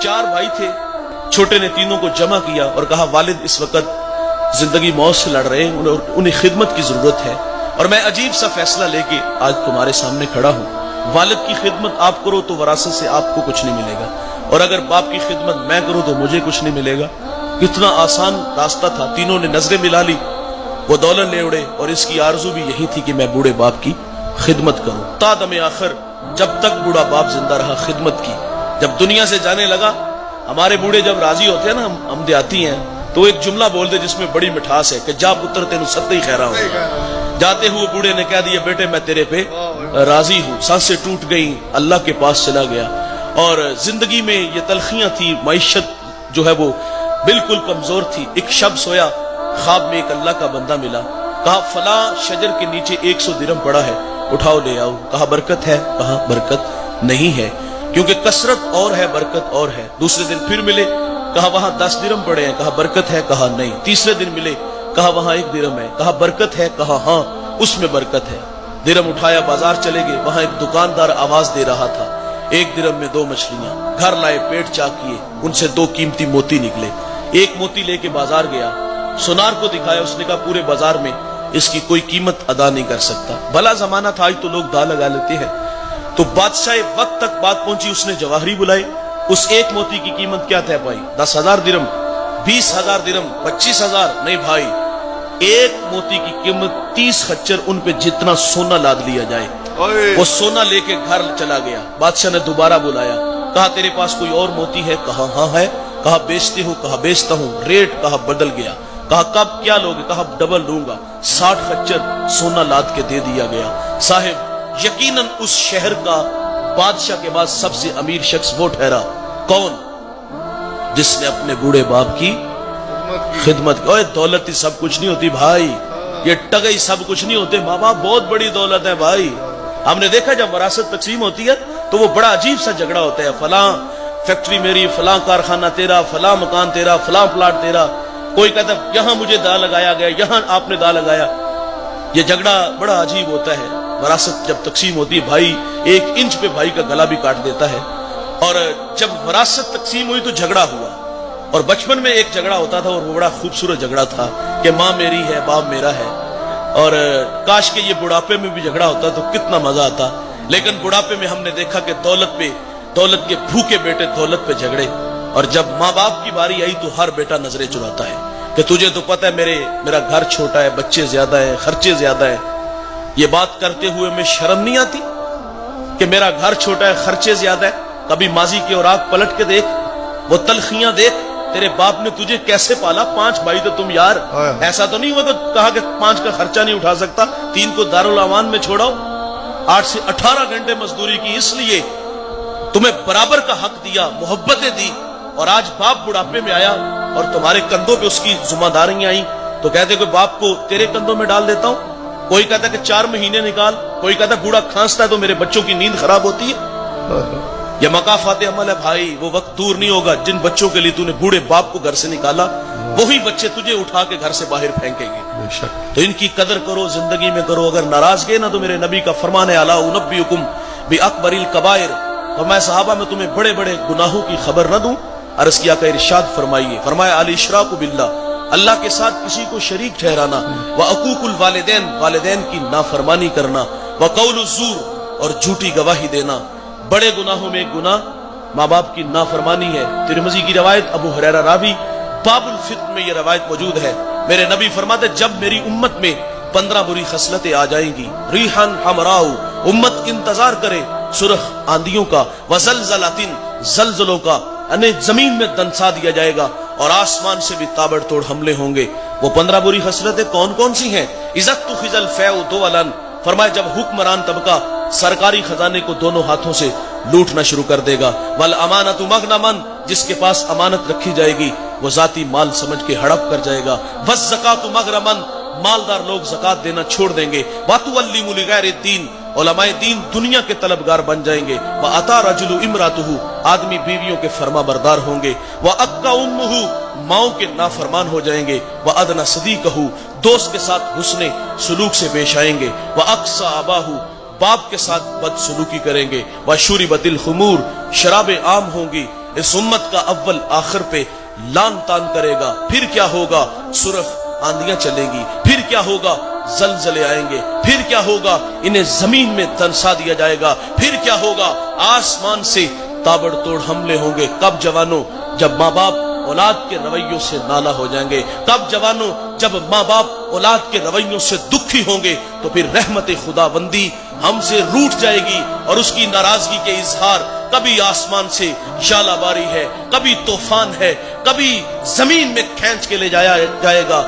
4 भाई थे, छोटे ने तीनों को जमा किया और कहा वालिद इस वक्त जिंदगी मौत से लड़ रहे हैं, उन्हें खिदमत की जरूरत है और मैं अजीब सा फैसला लेके आज तुम्हारे सामने खड़ा हूं। वालिद की खिदमत आप करो तो वरासत से आपको कुछ नहीं मिलेगा, और अगर बाप की खिदमत मैं करूं तो मुझे कुछ नहीं मिलेगा। कितना आसान रास्ता था। तीनों ने नजरें मिला ली, वो दौलत ले उड़े, और इसकी आरजू भी यही थी कि मैं बूढ़े बाप की खिदमत करूं। तादम आखिर जब तक बूढ़ा बाप जिंदा रहा खिदमत की। जब दुनिया से जाने लगा, हमारे बूढ़े जब राजी होते हैं ना, हम देहाती हैं, तो एक जुमला बोलते जिसमें बड़ी मिठास है कि जा पुत्र तेनु सत्ते ही खैरा हो। जाते हुए बूढ़े ने कह दिया बेटे मैं तेरे पे राजी हूं। सांसें टूट गई, अल्लाह के पास चला गया। और जिंदगी में ये तलखियां थी, मईशत जो है वो बिल्कुल कमजोर थी। एक शब सोया, ख्वाब में एक अल्लाह का बंदा मिला। कहा फला शजर के नीचे 100 दिरहम पड़ा है, उठाओ ले आओ। कहा बरकत है? कहा बरकत नहीं है, क्योंकि कसरत और है बरकत और है। दूसरे दिन फिर मिले, कहा वहां 10 दिरहम पड़े हैं, कहा बरकत है? कहा नहीं। तीसरे दिन मिले, कहा वहां 1 दिरहम है, कहा बरकत है? कहा हां उसमें बरकत है। दिरहम उठाया, बाजार चले गए, वहां एक दुकानदार आवाज दे रहा था 1 दिरहम में 2 मछलियां। घर लाए, पेट चाक किए, उनसे 2 कीमती मोती निकले। एक मोती लेके बाजार गया, सुनार को दिखाया, उसने कहा पूरे बाजार में इसकी कोई कीमत अदा नहीं कर सकता। भला जमाना था, आज तो लोग दा लगा लेते हैं। तो बादशाह वक्त तक बात पहुंची, उसने जवाहरी बुलाए। उस एक मोती की कीमत क्या तय पाई? 10,000 दिरहम, 20,000 दिरहम, 25,000? नहीं भाई, एक मोती की कीमत 30 खच्चर, उन पे जितना सोना लाद लिया जाए। वो सोना लेके घर चला गया। बादशाह ने दोबारा बुलाया, कहा तेरे पास कोई और मोती है? कहा हाँ है। कहा बेचते हो? कहा बेचता हूं। रेट कहा बदल गया। कहा कब क्या लोगे? कहा डबल लूंगा। 60 खच्चर सोना लाद के दे दिया गया। साहिब यकीनन उस शहर का बादशाह के बाद सबसे अमीर शख्स वो ठहरा। कौन? जिसने अपने बूढ़े बाप की खिदमत की। ओए दौलत ही सब कुछ नहीं होती भाई, ये टगई सब कुछ नहीं होते। माँ बाप बहुत बड़ी दौलत है भाई। हमने देखा जब वरासत तकसीम होती है तो वो बड़ा अजीब सा झगड़ा होता है। फलां फैक्ट्री मेरी, फलां कारखाना तेरा, फलां मकान तेरा, फलां प्लाट तेरा। कोई कहता यहां मुझे दा लगाया गया, यहां आपने दा लगाया। ये झगड़ा बड़ा अजीब होता है। वरासत जब तकसीम होती है, भाई 1 इंच पे भाई का गला भी काट देता है। और जब वरासत तकसीम हुई तो झगड़ा हुआ, और बचपन में एक झगड़ा होता था और वो बड़ा खूबसूरत झगड़ा था कि माँ मेरी है बाप मेरा है। और काश के ये बुढ़ापे में भी झगड़ा होता तो कितना मजा आता। लेकिन बुढ़ापे में हमने देखा कि दौलत के भूखे बेटे दौलत पे झगड़े, और जब माँ बाप की बारी आई तो हर बेटा नजरें चुराता है कि तुझे तो पता है मेरा घर छोटा है, बच्चे ज्यादा है, खर्चे ज्यादा है। ये बात करते हुए में शर्म नहीं आती कि मेरा घर छोटा है, खर्चे ज्यादा है? कभी माजी की और आग पलट के देख, वो तलखियां देख, तेरे बाप ने तुझे कैसे पाला। 5 भाई तो तुम यार, ऐसा तो नहीं हुआ तो कहा कि 5 का खर्चा नहीं उठा सकता, 3 को दारुल अमान में छोड़ाओ। 8 से 18 घंटे मजदूरी की, इसलिए तुम्हें बराबर का हक दिया, मोहब्बतें दी। और आज बाप बुढ़ापे में आया और तुम्हारे कंधों पे उसकी जिम्मेदारियां आई, तो कहते कोई बाप को तेरे कंधों में डाल देता हूं। कोई कहता कि 4 महीने निकाल, कोई कहता बूढ़ा खांसता है तो मेरे बच्चों की नींद खराब होती है। यह मकाफात अमल है भाई, वो वक्त दूर नहीं होगा जिन बच्चों के लिए तूने बूढ़े बाप को घर से निकाला, वही बच्चे तुझे उठा के घर से बाहर फेंकेंगे। तो इनकी कदर करो, जिंदगी में करो। अगर नाराज गए ना तो मेरे नबी का फरमान है, अला उनब्बिउकुम बि अकबरिल कबाइर, और मैं सहाबा में तुम्हें बड़े बड़े गुनाहों की खबर न दूं? अर्ज किया का इरशाद फरमाइए, फरमाया अल इशराकु बिल्लाह, अल्लाह के साथ किसी को शरीक ठहराना, व अकूकुल वालिदैन, वालिदैन की नाफरमानी करना, व कौलु ज़ूर, और झूठी गवाही देना। बड़े गुनाहों में एक गुनाह माँ बाप की नाफरमानी है। तिरमिज़ी की रवायत, अबू हुरैरा रावी, बाबुल फित्न में यह रवायत मौजूद है। मेरे नबी फरमाते जब मेरी उम्मत में 15 बुरी खसलतें आ जाएंगी, रिहन हमराउ, उम्मत इंतजार करे सुरख आंधियों का, वज़लज़लातिन, जलजलों का, अनेक जमीन में दंसा दिया जाएगा और आसमान से भी ताबड़तोड़ हमले होंगे। वो 15 बुरी खसलतें कौन कौन सी हैं? इज़्ज़तु खिज़ल फ़ैउ दुअलन, फरमाया जब हुक्मरान तबका सरकारी खजाने को दोनों हाथों से लूटना शुरू कर देगा। वल अमानतु मगनमन, जिसके पास अमानत रखी जाएगी वो जाती माल समझ के हड़प कर जाएगा। वज़ ज़कातु मगरमन, मालदार लोग ज़कात देना छोड़ देंगे। वातुवल्लिमु लिगैरिद्दीन, उलमाए दीन दुनिया के तलबगार बन जाएंगे। व अता रजुलु इमरातुहु, आदमी बीवियों के फरमा बरदार होंगे। व अक्का उम्मुहु, माओ के नाफरमान हो जाएंगे। व अदना सदीकहु, दोस्त के साथ हुस्ने सुलूक से पेश आएंगे। व अक्सा अबाहु, बाप के साथ बदसलूकी करेंगे। व शुरिबतिल खुमूर, शराबें आम होंगी। इस उम्मत का अव्वल आखिर पे लान तान करेगा। फिर क्या होगा? सुरख आंधियां चलेगी। फिर क्या होगा? जलजले आएंगे। फिर क्या होगा? इन्हें जमीन में दंसा दिया जाएगा। फिर क्या होगा? आसमान से ताबड़तोड़ हमले होंगे। कब जवानों? जब माँ बाप औलाद के रवैयों से नाला हो जाएंगे। कब जवानों? जब माँ बाप औलाद के रवैयों से दुखी होंगे तो फिर रहमत खुदाबंदी हमसे रूठ जाएगी और उसकी नाराजगी के इजहार कभी आसमान से शालाबारी है, कभी तूफान है, कभी जमीन में खींच के ले जाया जाएगा।